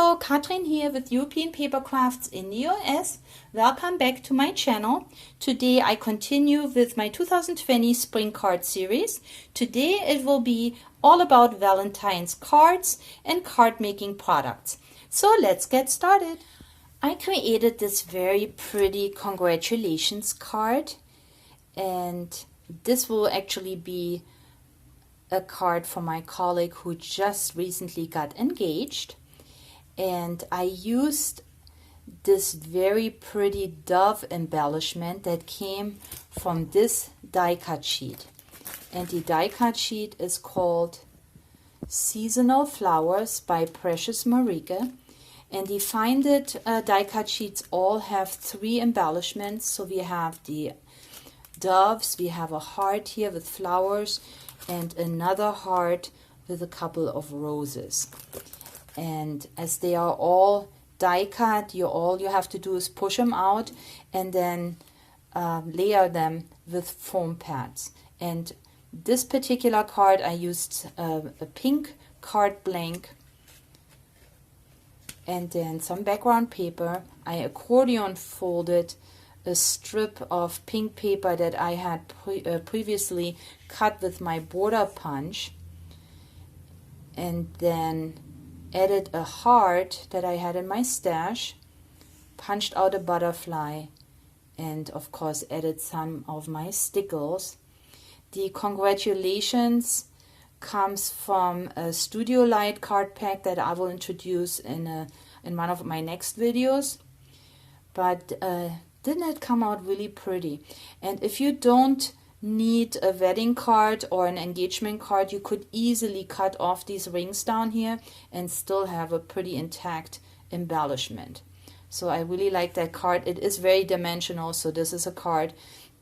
Hello, Katrin here with European Papercrafts in the US. Welcome back to my channel. Today I continue with my 2020 Spring Card series. Today it will be all about Valentine's cards and card making products. So let's get started. I created this very pretty congratulations card, and this will actually be a card for my colleague who just recently got engaged. And I used this very pretty dove embellishment that came from this die cut sheet. And the die cut sheet is called Seasonal Flowers by Precious Marika. And the Find It die cut sheets all have three embellishments. So we have the doves, we have a heart here with flowers, and another heart with a couple of roses. And as they are all die cut, all you have to do is push them out and then layer them with foam pads. And this particular card I used a pink card blank and then some background paper. I accordion folded a strip of pink paper that I had previously cut with my border punch, and then added a heart that I had in my stash, punched out a butterfly, and of course added some of my stickles. The congratulations comes from a Studio Light card pack that I will introduce in one of my next videos. But didn't it come out really pretty? And if you don't need a wedding card or an engagement card, you could easily cut off these rings down here and still have a pretty intact embellishment. So I really like that card. It is very dimensional, so this is a card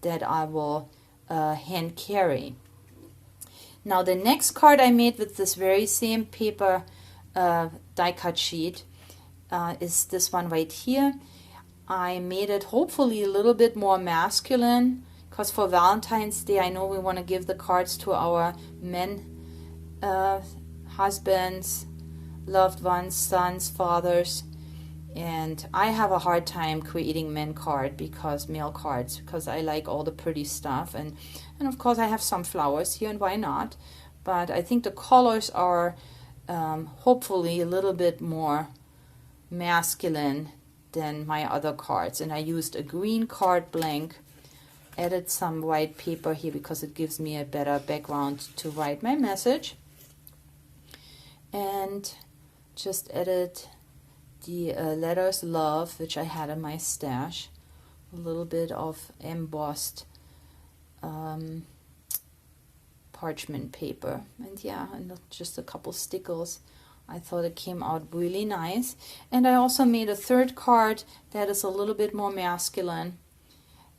that I will hand carry. Now the next card I made with this very same paper die cut sheet is this one right here. I made it hopefully a little bit more masculine, because for Valentine's Day I know we want to give the cards to our men, husbands, loved ones, sons, fathers, and I have a hard time creating male cards because I like all the pretty stuff, and of course I have some flowers here, and why not? But I think the colors are hopefully a little bit more masculine than my other cards. And I used a green card blank, added some white paper here because it gives me a better background to write my message, and just added the letters love, which I had in my stash, a little bit of embossed parchment paper, and yeah, and just a couple stickles. I thought it came out really nice. And I also made a third card that is a little bit more masculine.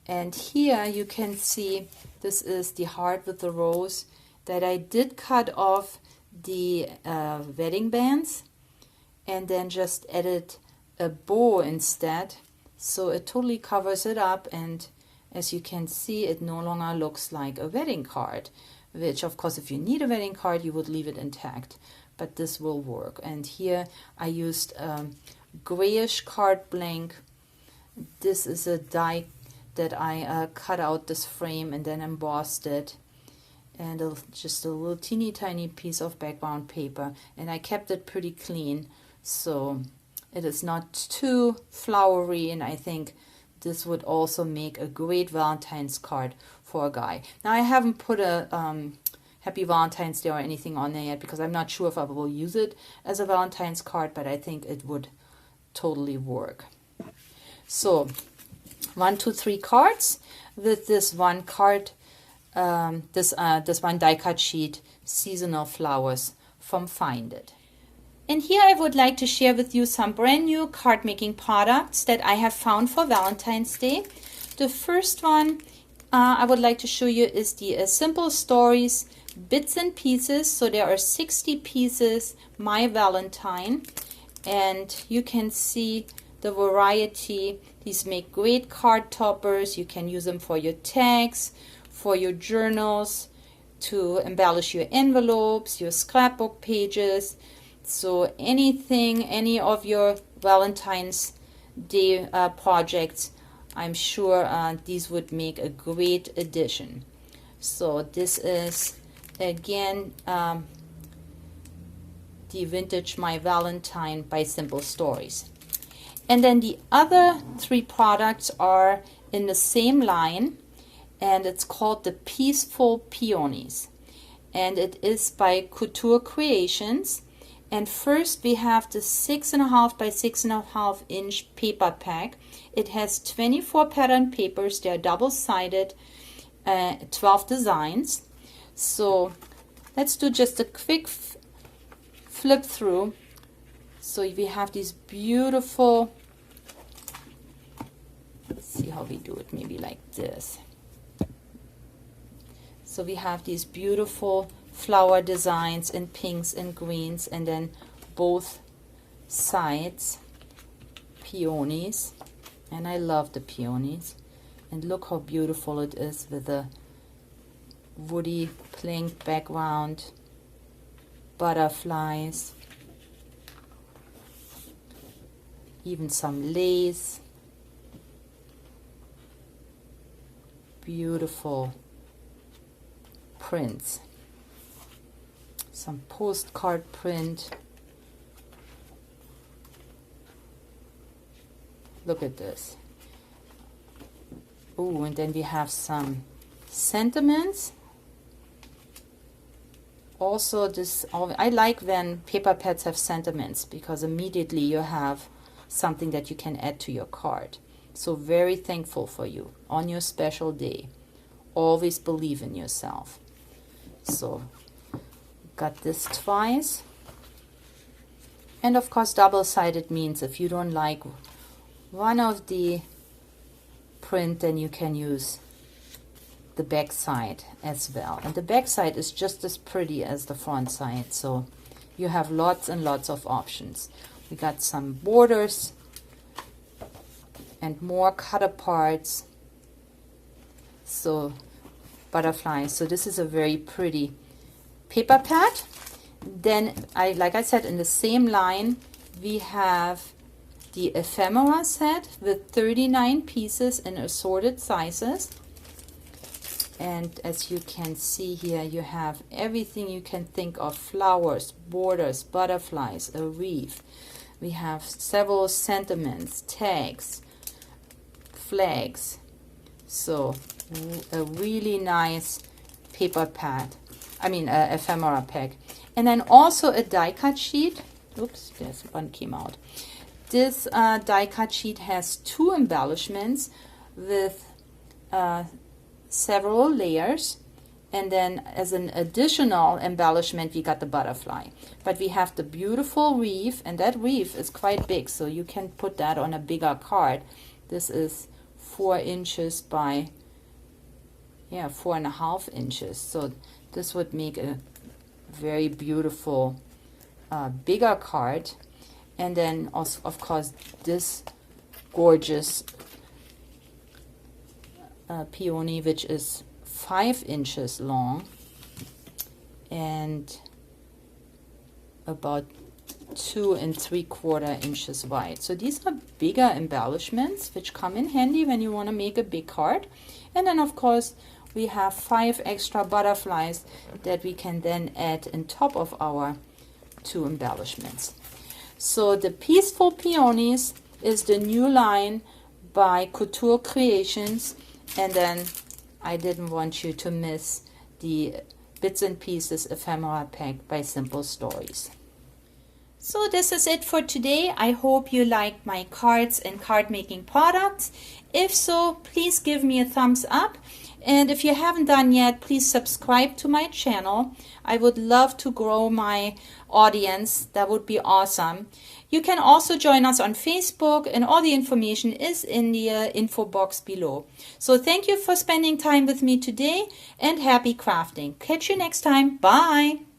And here you can see this is the heart with the rose that I did cut off the wedding bands and then just added a bow instead. So it totally covers it up, and as you can see, it no longer looks like a wedding card, which of course if you need a wedding card you would leave it intact. But this will work. And here I used grayish card blank. This is a die that I cut out this frame and then embossed it, and just a little teeny tiny piece of background paper, and I kept it pretty clean so it is not too flowery, and I think this would also make a great Valentine's card for a guy. Now I haven't put a Happy Valentine's Day or anything on there yet because I'm not sure if I will use it as a Valentine's card, but I think it would totally work. So 1, 2, 3 cards with this one card, this one die cut sheet, Seasonal Flowers from Find It. And here I would like to share with you some brand new card making products that I have found for Valentine's Day. The first one I would like to show you is the Simple Stories Bits and Pieces. So there are 60 pieces, My Valentine, and you can see the variety. These make great card toppers. You can use them for your tags, for your journals, to embellish your envelopes, your scrapbook pages. So anything, any of your Valentine's Day projects, I'm sure these would make a great addition. So this is again the Vintage My Valentine by Simple Stories. And then the other 3 products are in the same line, and it's called the Peaceful Peonies, and it is by Couture Creations. And first we have the 6.5 by 6.5 inch paper pack. It has 24 pattern papers. They are double-sided, 12 designs. So let's do just a quick flip through. So we have these beautiful, let's see how we do it, maybe like this. So we have these beautiful flower designs in pinks and greens, and then both sides peonies, and I love the peonies. And look how beautiful it is with the woody pink background, butterflies, even some lace, beautiful prints, some postcard print. Look at this. Oh, and then we have some sentiments. Also, this, I like when paper pads have sentiments, because immediately you have something that you can add to your card. So very thankful for you on your special day. Always believe in yourself. So got this twice. And of course, double-sided means if you don't like one of the print, then you can use the back side as well. And the back side is just as pretty as the front side, so you have lots and lots of options. We got some borders and more cut aparts, so butterflies. So this is a very pretty paper pad. Then like I said, in the same line we have the ephemera set with 39 pieces in assorted sizes. And as you can see here, you have everything you can think of: flowers, borders, butterflies, a wreath. We have several sentiments, tags, flags. So a really nice paper pad, ephemera pack. And then also a die cut sheet. Oops, there's one came out. This die cut sheet has 2 embellishments with several layers, and then as an additional embellishment we got the butterfly. But we have the beautiful wreath, and that wreath is quite big, so you can put that on a bigger card. This is 4 inches by 4.5 inches, so this would make a very beautiful bigger card. And then also, of course, this gorgeous peony, which is 5 inches long and about 2 3/4 inches wide. So these are bigger embellishments which come in handy when you want to make a big card. And then of course we have 5 extra butterflies that we can then add on top of our 2 embellishments. So the Peaceful Peonies is the new line by Couture Creations. And then I didn't want you to miss the Bits and Pieces ephemera pack by Simple Stories. So this is it for today. I hope you liked my cards and card making products. If so, please give me a thumbs up. And if you haven't done yet, please subscribe to my channel. I would love to grow my audience. That would be awesome. You can also join us on Facebook, and all the information is in the info box below. So thank you for spending time with me today, and happy crafting. Catch you next time. Bye.